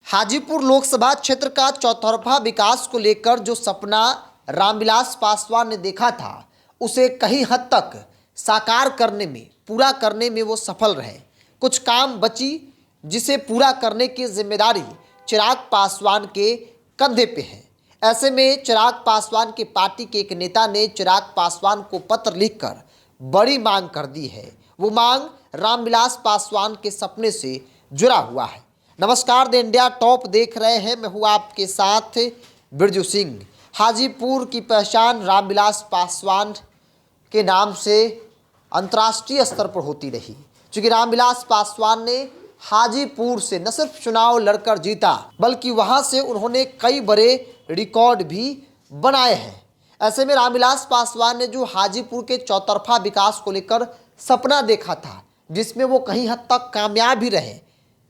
हाजीपुर लोकसभा क्षेत्र का चौतरफा विकास को लेकर जो सपना रामविलास पासवान ने देखा था, उसे कहीं हद तक साकार करने में, पूरा करने में वो सफल रहे। कुछ काम बची जिसे पूरा करने की जिम्मेदारी चिराग पासवान के कंधे पे है। ऐसे में चिराग पासवान की पार्टी के एक नेता ने चिराग पासवान को पत्र लिखकर बड़ी मांग कर दी है। वो मांग रामविलास पासवान के सपने से जुड़ा हुआ है। नमस्कार, द इंडिया टॉप देख रहे हैं, मैं हूँ आपके साथ बिरजू सिंह। हाजीपुर की पहचान रामविलास पासवान के नाम से अंतर्राष्ट्रीय स्तर पर होती रही, क्योंकि रामविलास पासवान ने हाजीपुर से न सिर्फ चुनाव लड़कर जीता, बल्कि वहां से उन्होंने कई बड़े रिकॉर्ड भी बनाए हैं। ऐसे में रामविलास पासवान ने जो हाजीपुर के चौतरफा विकास को लेकर सपना देखा था, जिसमें वो कहीं हद तक कामयाब भी रहे,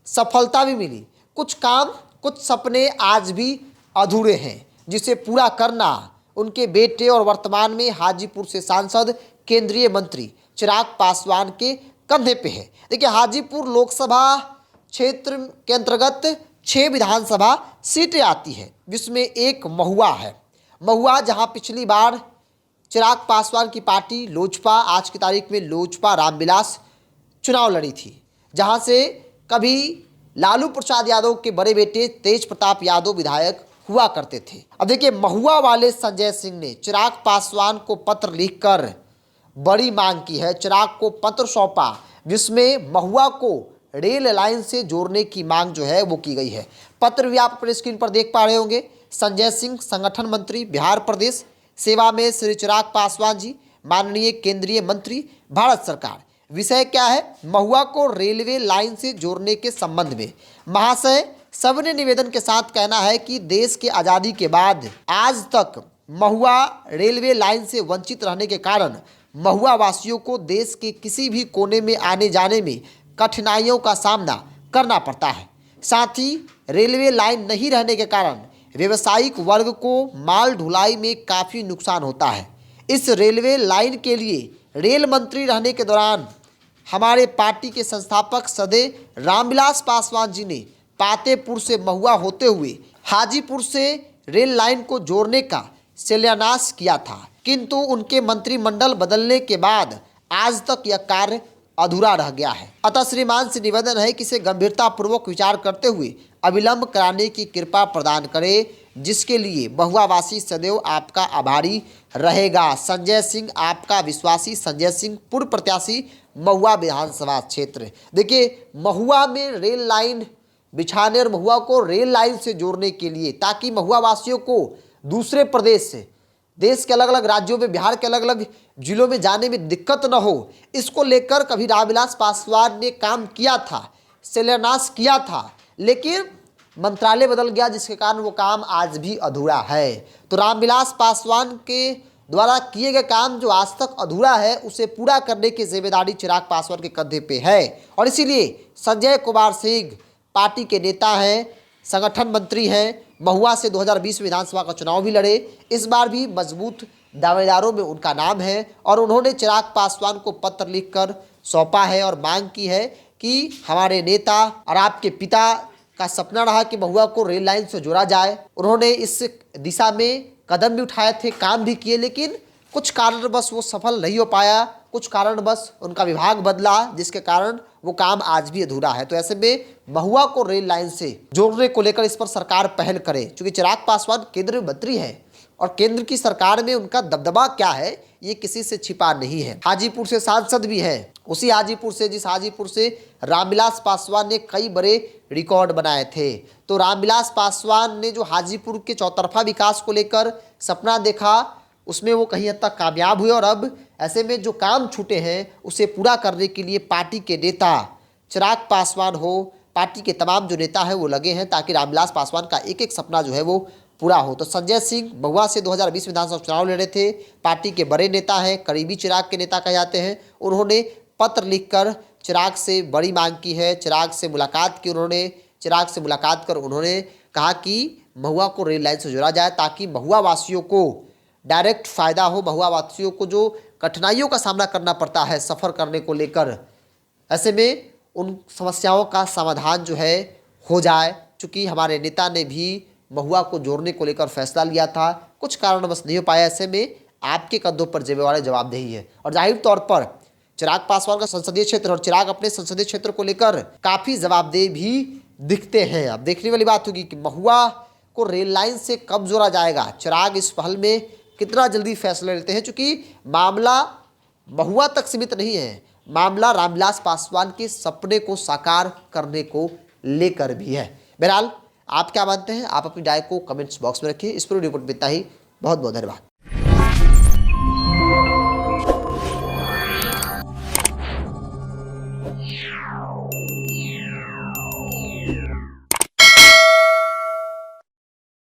सफलता भी मिली, कुछ काम, कुछ सपने आज भी अधूरे हैं, जिसे पूरा करना उनके बेटे और वर्तमान में हाजीपुर से सांसद केंद्रीय मंत्री चिराग पासवान के कंधे पे है। देखिए, हाजीपुर लोकसभा क्षेत्र के अंतर्गत 6 विधानसभा सीटें आती है, जिसमें एक महुआ है। महुआ जहां पिछली बार चिराग पासवान की पार्टी लोजपा, आज की तारीख में लोजपा रामविलास चुनाव लड़ी थी, जहां से कभी लालू प्रसाद यादव के बड़े बेटे तेज प्रताप यादव विधायक हुआ करते थे। अब देखिए, महुआ वाले संजय सिंह ने चिराग पासवान को पत्र लिखकर बड़ी मांग की है। चिराग को पत्र सौंपा, जिसमें महुआ को रेल लाइन से जोड़ने की मांग जो है वो की गई है। पत्र भी आप अपने स्क्रीन पर देख पा रहे होंगे। संजय सिंह, संगठन मंत्री, बिहार प्रदेश, सेवा में श्री चिराग पासवान जी, माननीय केंद्रीय मंत्री, भारत सरकार। विषय क्या है? महुआ को रेलवे लाइन से जोड़ने के संबंध में। महाशय, सबने निवेदन के साथ कहना है कि देश की आज़ादी के बाद आज तक महुआ रेलवे लाइन से वंचित रहने के कारण महुआ वासियों को देश के किसी भी कोने में आने जाने में कठिनाइयों का सामना करना पड़ता है। साथ ही रेलवे लाइन नहीं रहने के कारण व्यावसायिक वर्ग को माल ढुलाई में काफ़ी नुकसान होता है। इस रेलवे लाइन के लिए रेल मंत्री रहने के दौरान हमारे पार्टी के संस्थापक सदैव रामविलास पासवान जी ने पातेपुर से महुआ होते हुए हाजीपुर से रेल लाइन को जोड़ने का शिलान्यास किया था, किंतु उनके मंत्रिमंडल बदलने के बाद आज तक यह कार्य अधूरा रह गया है। अतः श्रीमान से निवेदन है कि इसे गंभीरतापूर्वक विचार करते हुए अविलंब कराने की कृपा प्रदान करें, जिसके लिए महुआवासी सदैव आपका आभारी रहेगा। संजय सिंह, आपका विश्वासी संजय सिंह, पूर्व प्रत्याशी, महुआ विधानसभा क्षेत्र। देखिए, महुआ में रेल लाइन बिछाने और महुआ को रेल लाइन से जोड़ने के लिए, ताकि महुआ वासियों को दूसरे प्रदेश से, देश के अलग अलग राज्यों में, बिहार के अलग अलग जिलों में जाने में दिक्कत न हो, इसको लेकर कभी रामविलास पासवान ने काम किया था, शिलान्यास किया था, लेकिन मंत्रालय बदल गया, जिसके कारण वो काम आज भी अधूरा है। तो रामविलास पासवान के द्वारा किए गए काम जो आज तक अधूरा है, उसे पूरा करने की जिम्मेदारी चिराग पासवान के कंधे पे है। और इसीलिए संजय कुमार सिंह पार्टी के नेता हैं, संगठन मंत्री हैं, महुआ से 2020 विधानसभा का चुनाव भी लड़े। इस बार भी मजबूत दावेदारों में उनका नाम है, और उन्होंने चिराग पासवान को पत्र लिखकर सौंपा है और मांग की है कि हमारे नेता और आपके पिता का सपना रहा कि महुआ को रेल लाइन से जोड़ा जाए। उन्होंने इस दिशा में कदम भी उठाए थे, काम भी किए, लेकिन कुछ कारणवश वो सफल नहीं हो पाया, कुछ कारणवश उनका विभाग बदला, जिसके कारण वो काम आज भी अधूरा है। तो ऐसे में महुआ को रेल लाइन से जोड़ने को लेकर इस पर सरकार पहल करे, क्योंकि चिराग पासवान केंद्रीय मंत्री है और केंद्र की सरकार में उनका दबदबा क्या है ये किसी से छिपा नहीं है। हाजीपुर से सांसद भी हैं, उसी हाजीपुर से, जिस हाजीपुर से रामविलास पासवान ने कई बड़े रिकॉर्ड बनाए थे। तो रामविलास पासवान ने जो हाजीपुर के चौतरफा विकास को लेकर सपना देखा, उसमें वो कहीं हद तक कामयाब हुए, और अब ऐसे में जो काम छूटे हैं उसे पूरा करने के लिए पार्टी के नेता चिराग पासवान हो, पार्टी के तमाम जो नेता हैं वो लगे हैं, ताकि रामविलास पासवान का एक एक सपना जो है वो पूरा हो। तो संजय सिंह महुआ से 2020 विधानसभा चुनाव लड़े थे, पार्टी के बड़े नेता हैं, करीबी चिराग के नेता कहे जाते हैं। उन्होंने पत्र लिखकर चिराग से बड़ी मांग की है, चिराग से मुलाकात की। उन्होंने चिराग से मुलाकात कर उन्होंने कहा कि महुआ को रेल लाइन से जोड़ा जाए, ताकि महुआ वासियों को डायरेक्ट फ़ायदा हो, महुआ वासियों को जो कठिनाइयों का सामना करना पड़ता है सफ़र करने को लेकर, ऐसे में उन समस्याओं का समाधान जो है हो जाए। चूंकि हमारे नेता ने भी महुआ को जोड़ने को लेकर फैसला लिया था, कुछ कारणवश नहीं हो पाया। ऐसे में आपके कंधों पर जिम्मेवारी जवाबदेही है। और जाहिर तौर पर चिराग पासवान का संसदीय क्षेत्र और चिराग अपने संसदीय क्षेत्र को लेकर काफ़ी जवाबदेह भी दिखते हैं। अब देखने वाली बात होगी कि महुआ को रेल लाइन से कब जोड़ा जाएगा, चिराग इस पहल में कितना जल्दी फैसला लेते हैं, क्योंकि मामला महुआ तक सीमित नहीं है, मामला रामविलास पासवान के सपने को साकार करने को लेकर भी है। बहरहाल आप क्या मानते हैं, आप अपनी राय को कमेंट्स बॉक्स में रखिए। इस पर रिपोर्ट में इतना ही। बहुत बहुत धन्यवाद।